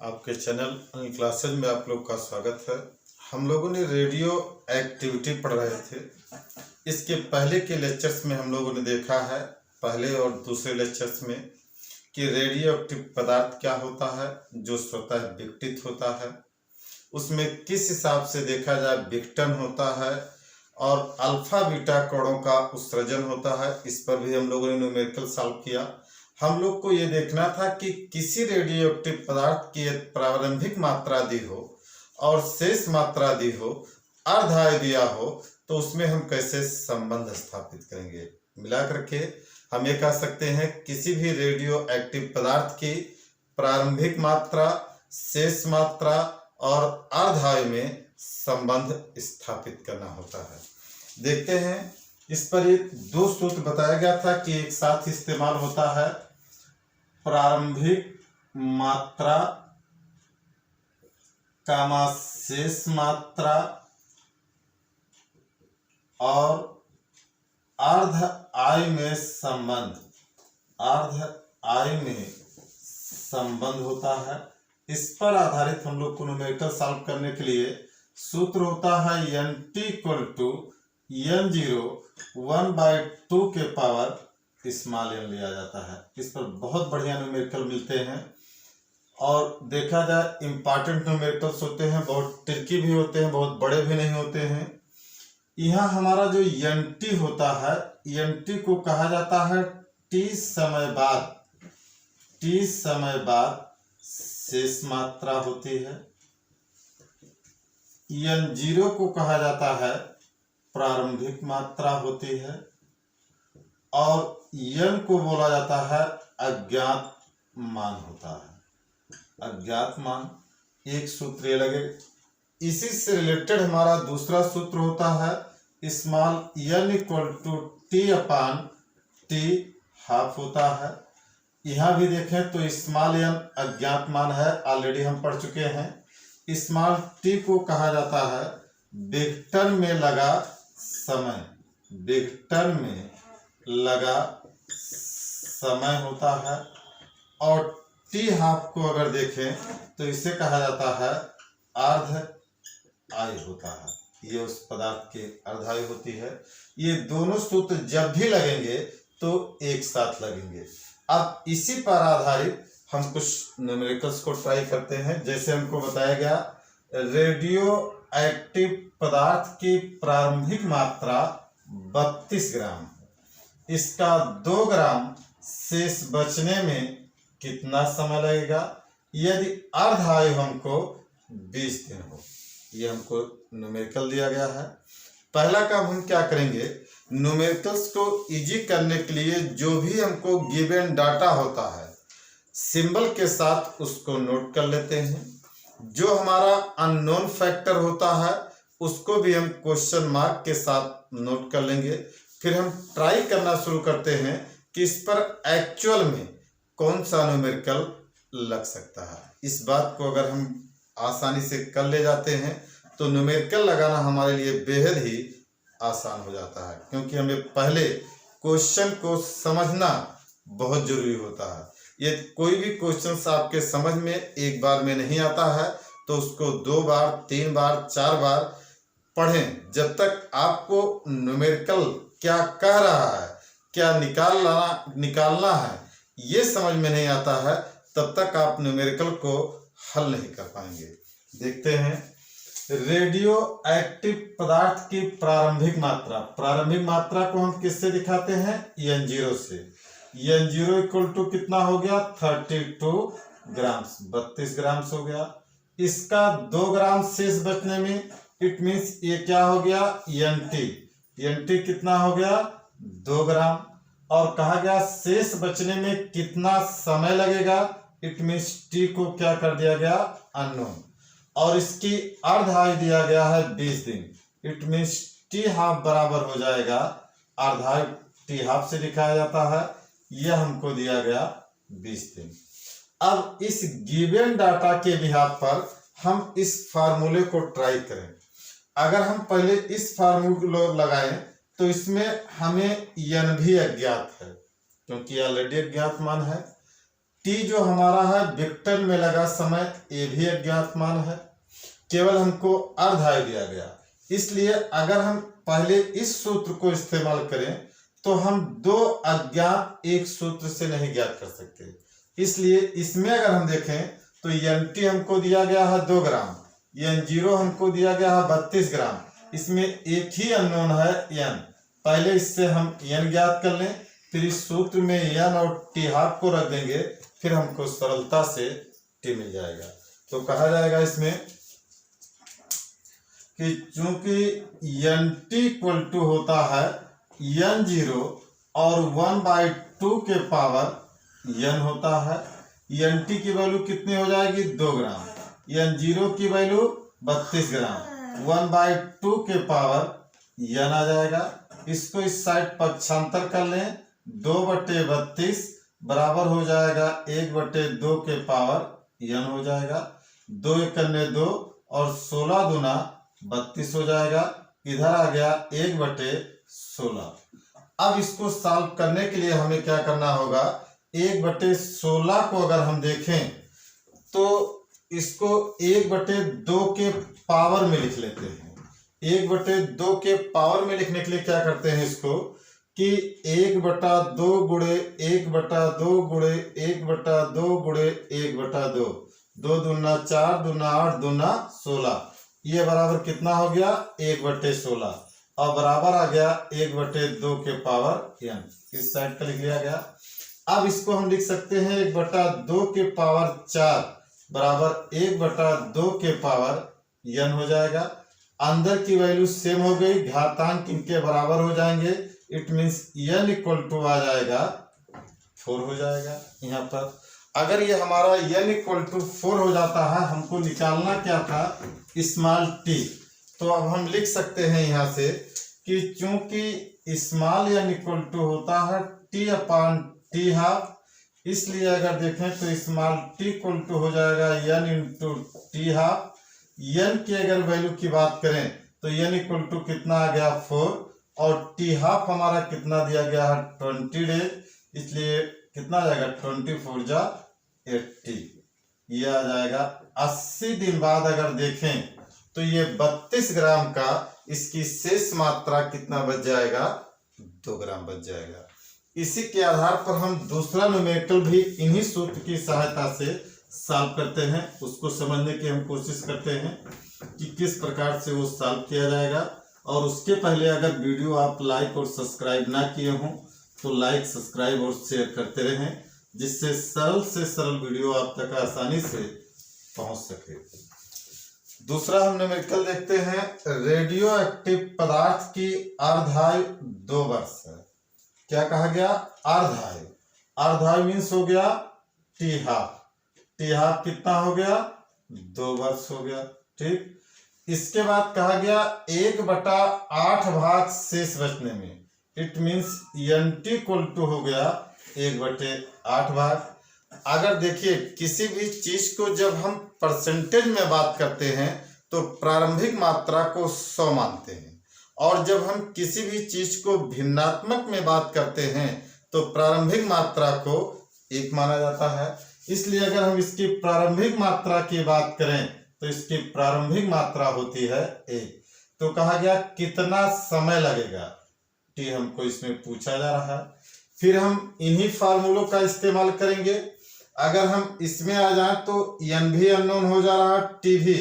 आपके channel Anil classes में आप लोग का स्वागत है। हम लोगों ने रेडियो एक्टिविटी पढ़ रहे थे। इसके पहले के लेक्चर्स में हम लोगों ने देखा है, पहले और दूसरे लेक्चर्स में, कि रेडियो एक्टिव पदार्थ क्या होता है जो स्वतः विघटित होता है, उसमें किस हिसाब से देखा जाए विघटन होता है और अल्फा बीटा कणों का उत्सर्जन होता है। इस पर भी हम लोगों ने न्यूमेरिकल सॉल्व किया। हम लोग को ये देखना था कि किसी रेडियो एक्टिव पदार्थ की प्रारंभिक मात्रा दी हो और शेष मात्रा दी हो, अर्धाय दिया हो, तो उसमें हम कैसे संबंध स्थापित करेंगे। मिला करके हम ये कह सकते हैं किसी भी रेडियो एक्टिव पदार्थ की प्रारंभिक मात्रा, शेष मात्रा और अर्धाय में संबंध स्थापित करना होता है। देखते हैं, इस पर एक दो सूत्र बताया गया था कि एक साथ इस्तेमाल होता है। प्रारंभिक मात्रा कामा शेष मात्रा और अर्ध आय में संबंध, अर्ध आय में संबंध होता है। इस पर आधारित हम लोग को न्यूमेरिकल सॉल्व करने के लिए सूत्र होता है NT = N0 1/2 के पावर स्मॉल n लिया जाता है। इस पर बहुत बढ़िया न्यूमेरिकल मिलते हैं और देखा जाए इंपॉर्टेंट न्यूमेरिकल्स होते हैं, बहुत ट्रिकी भी होते हैं, बहुत बड़े भी नहीं होते हैं। यहाँ हमारा जो NT होता है, NT को कहा जाता है T समय बाद शेष मात्रा होती है। N0 को कहा जाता है प्रारंभिक मात्रा होती है और N को बोला जाता है अज्ञात मान होता है। अज्ञात मान एक सूत्र ये लगे। इसी से रिलेटेड हमारा दूसरा सूत्र होता है स्मॉल n = T/T हाफ होता है। यहाँ भी देखें तो स्मॉल n अज्ञात मान है, ऑलरेडी हम पढ़ चुके हैं। स्मॉल t को कहा जाता है विघटन में लगा समय, विघटन में लगा समय होता है। और टी हाफ को अगर देखें तो इसे कहा जाता है अर्ध आय होता है। ये उस पदार्थ की अर्धायु होती है। ये दोनों सूत्र जब भी लगेंगे तो एक साथ लगेंगे। अब इसी पर आधारित हम कुछ न्यूमेरिकल्स को ट्राई करते हैं। जैसे हमको बताया गया, रेडियो एक्टिव पदार्थ की प्रारंभिक मात्रा 32 ग्राम, इसका 2 ग्राम शेष बचने में कितना समय लगेगा यदि अर्धायु हमको 20 दिन हो। ये हमको न्यूमेरिकल दिया गया है। पहला काम हम क्या करेंगे, न्यूमेरिकल्स को इजी करने के लिए जो भी हमको गिवन डाटा होता है सिंबल के साथ उसको नोट कर लेते हैं। जो हमारा अननोन फैक्टर होता है उसको भी हम क्वेश्चन मार्क के साथ नोट कर लेंगे। फिर हम ट्राई करना शुरू करते हैं कि इस पर एक्चुअल में कौन सा न्यूमेरिकल लग सकता है। इस बात को अगर हम आसानी से कर ले जाते हैं तो न्यूमेरिकल लगाना हमारे लिए बेहद ही आसान हो जाता है, क्योंकि हमें पहले क्वेश्चन को समझना बहुत जरूरी होता है। ये कोई भी क्वेश्चन आपके समझ में एक बार में नहीं आता है तो उसको 2 बार, 3 बार, 4 बार पढ़ें। जब तक आपको न्यूमेरिकल क्या कह रहा है, क्या निकालना है, ये समझ में नहीं आता है, तब तक आप न्यूमेरिकल को हल नहीं कर पाएंगे। देखते हैं, रेडियो एक्टिव पदार्थ की प्रारंभिक मात्रा, प्रारंभिक मात्रा को हम किससे दिखाते हैं, N0 से। N0 = कितना हो गया, 32 ग्राम, 32 ग्राम हो गया। इसका 2 ग्राम शेष बचने में, इट मीन्स ये क्या हो गया, NT कितना हो गया, 2 ग्राम। और कहा गया शेष बचने में कितना समय लगेगा, इट मीन्स T को क्या कर दिया गया, अननोन। और इसकी अर्धायु दिया गया है 20 दिन, इट मीन्स T हाफ बराबर हो जाएगा अर्धायु, T हाफ से दिखाया जाता है। यह हमको दिया गया 20 दिन। अब इस गिवन डाटा के बिहाफ पर हम इस फार्मूले को ट्राई करें। अगर हम पहले इस फार्मूले लगाएं तो इसमें हमें n भी अज्ञात है, क्योंकि ऑलरेडी अज्ञात मान है। टी जो हमारा है वेक्टर में लगा समय, ये भी अज्ञात मान है, केवल हमको अर्ध आयु दिया गया। इसलिए अगर हम पहले इस सूत्र को इस्तेमाल करें तो हम दो अज्ञात एक सूत्र से नहीं ज्ञात कर सकते। इसलिए इसमें अगर हम देखें तो एन टी हमको दिया गया है 2 ग्राम, एन जीरो हमको दिया गया है 32 ग्राम। इसमें एक ही अननोन है एन। पहले इससे हम एन ज्ञात कर लें, फिर इस सूत्र में एन और टी हाफ को रख देंगे, फिर हमको सरलता से टी मिल जाएगा। तो कहा जाएगा इसमें कि चूंकि एन टी इक्वल टू होता है एन जीरो और 1/2 के पावर एन होता है। एन टी की वैल्यू कितनी हो जाएगी 2 ग्राम, एन जीरो की वैल्यू 32 ग्राम, 1/2 के पावर एन आ जाएगा। इसको इस साइड पक्षांतर कर लें, 2/32 बराबर हो जाएगा 1/2 के पावर एन हो जाएगा। 2 एकन्ने 2 और 16 दूना 32 हो जाएगा। इधर आ गया 1/16। अब इसको सॉल्व करने के लिए हमें क्या करना होगा, 1/16 को अगर हम देखें तो इसको 1/2 के पावर में लिख लेते हैं। 1/2 के पावर में लिखने के लिए क्या करते हैं इसको कि 1/2 गुणे 1/2 गुणे 1/2 गुणे 1/2, 2 दूना 4 दूना 8 दूना 16, ये बराबर कितना हो गया 1/16 और बराबर आ गया 1/2 के पावर एन। इस साइड पर लिख लिया गया। अब इसको हम लिख सकते हैं 1/2 के पावर 4 बराबर 1/2 के पावर एन हो जाएगा। अंदर की वैल्यू सेम हो गई, घातांक इनके बराबर हो जाएंगे। It means N equal to आ जाएगा 4 हो जाएगा। यहाँ पर अगर ये हमारा एन इक्वल टू 4 हो जाता है, हमको निकालना क्या था स्मॉल टी, तो अब हम लिख सकते हैं यहाँ से कि चूंकि स्मॉल एन इक्वल टू होता है टी अपॉन टी हाफ, इसलिए अगर देखें तो स्मॉल टी इक्वल टू हो जाएगा N into T half. N की अगर वैल्यू की बात करें तो एन इक्वल टू कितना आ गया 4 और टी हाफ हमारा कितना दिया गया है 20 डेज, इसलिए कितना आ जाएगा 24 जा 80, ये आ जाएगा। 80 दिन बाद अगर देखें तो ये 32 ग्राम का इसकी शेष मात्रा कितना बच जाएगा 2 ग्राम बच जाएगा। इसी के आधार पर हम दूसरा न्यूमेरिकल भी इन्हीं सूत्र की सहायता से सॉल्व करते हैं, उसको समझने की हम कोशिश करते हैं कि किस प्रकार से वो सॉल्व किया जाएगा। और उसके पहले अगर वीडियो आप लाइक और सब्सक्राइब ना किए हों तो लाइक सब्सक्राइब और शेयर करते रहें, जिससे सरल से सरल वीडियो आप तक आसानी से पहुंच सके। दूसरा हम न्यूमेरिकल देखते हैं, रेडियो एक्टिव पदार्थ की अर्धायु 2 वर्ष है। क्या कहा गया अर्धायु, अर्धायु मीन्स हो गया टी हाफ, टी हाफ कितना हो गया 2 वर्ष हो गया। ठीक, इसके बाद कहा गया 1/8 भाग शेष बचने में, it means N T equal to हो गया 1/8 भाग। अगर देखिए किसी भी चीज को जब हम परसेंटेज में बात करते हैं तो प्रारंभिक मात्रा को 100 मानते हैं, और जब हम किसी भी चीज को भिन्नात्मक में बात करते हैं तो प्रारंभिक मात्रा को 1 माना जाता है। इसलिए अगर हम इसकी प्रारंभिक मात्रा की बात करें तो इसकी प्रारंभिक मात्रा होती है 1। तो कहा गया कितना समय लगेगा, टी हमको इसमें पूछा जा रहा है। फिर हम इन्हीं फार्मूलों का इस्तेमाल करेंगे। अगर हम इसमें आ जाएं तो एन भी अननोन हो जा रहा है, टी भी,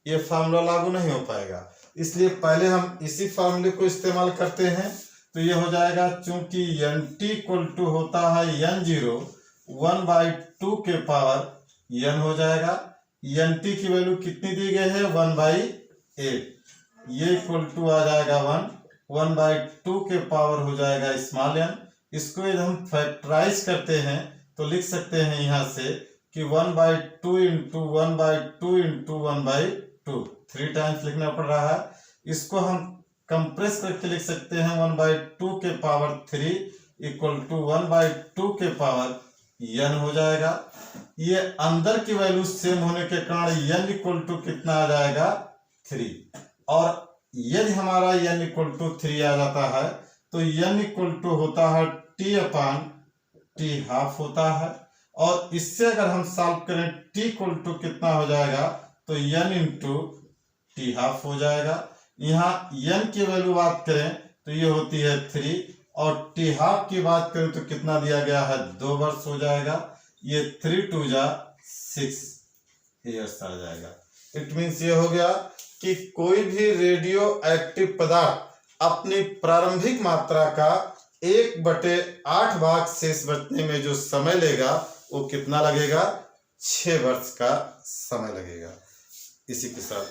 ये फार्मूला लागू नहीं हो पाएगा। इसलिए पहले हम इसी फार्मूले को इस्तेमाल करते हैं। तो ये हो जाएगा चूंकि एन टी इक्वल टू होता है एन जीरो 1/2 के पावर एन हो जाएगा। एन टी की वैल्यू कितनी दी गई है 1/8, ये इक्वल टू आ जाएगा 1/2 के पावर हो जाएगा स्मॉल एन। इसको यदि हम फैक्टराइज करते हैं तो लिख सकते हैं यहाँ से कि 1/2 इंटू 1/2 इंटू 1/2, 3 टाइम्स लिखना पड़ रहा है। इसको हम कंप्रेस करके लिख सकते हैं 1/2 के पावर 3 इक्वल टू 1/2 के पावर एन हो जाएगा। ये अंदर की वैल्यू सेम होने के कारण एन इक्वल टू कितना आ जाएगा 3, और यदि हमारा एन इक्वल टू 3 आ जाता है तो एन इक्वल टू होता है टी अपॉन टी हाफ होता है। और इससे अगर हम सॉल्व करें t इक्वल टू कितना हो जाएगा, तो n इंटू टी हाफ हो जाएगा। यहाँ n की वैल्यू बात करें तो ये होती है 3 और टी हाफ की बात करें तो कितना दिया गया है, 2 वर्ष हो जाएगा। ये 3 2 जा 6 ईयर्स आ जाएगा। इट मीन्स ये हो गया कि कोई भी रेडियो एक्टिव पदार्थ अपनी प्रारंभिक मात्रा का 1/8 भाग शेष बचने में जो समय लेगा वो कितना लगेगा, 6 वर्ष का समय लगेगा। इसी के साथ